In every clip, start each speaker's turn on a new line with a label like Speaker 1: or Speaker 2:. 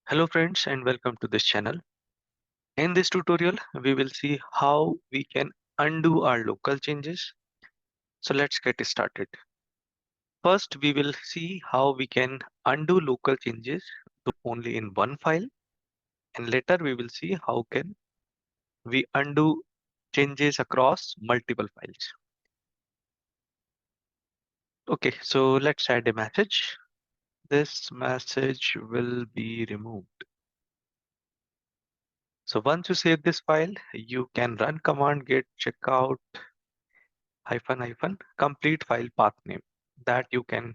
Speaker 1: Hello friends and welcome to this channel. In this tutorial, we will see how we can undo our local changes. So let's get started. First, we will see how we can undo local changes only in one file, and later we will see how can we undo changes across multiple files. Okay, so let's add a message. This message will be removed. So once you save this file, you can run command git checkout complete file path name that you can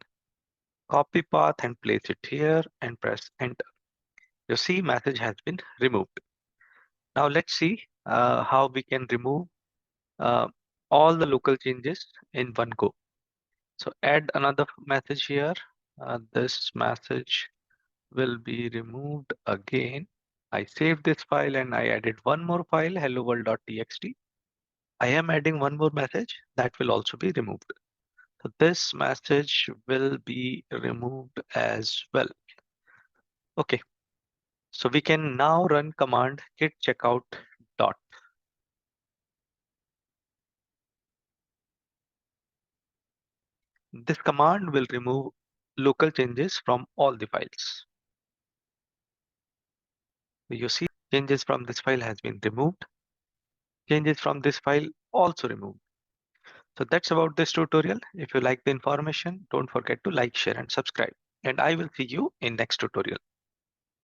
Speaker 1: copy path and place it here and press enter. You see message has been removed. Now let's see how we can remove uh, all the local changes in one go. So add another message here. This message will be removed again. I saved this file and I added one more file, helloworld.txt. I am adding one more message that will also be removed. So this message will be removed as well. Okay, so we can now run command git checkout dot. This command will remove local changes from all the files. You see changes from this file has been removed. Changes from this file also removed. So that's about this tutorial. If you like the information, don't forget to like, share and subscribe. And I will see you in next tutorial.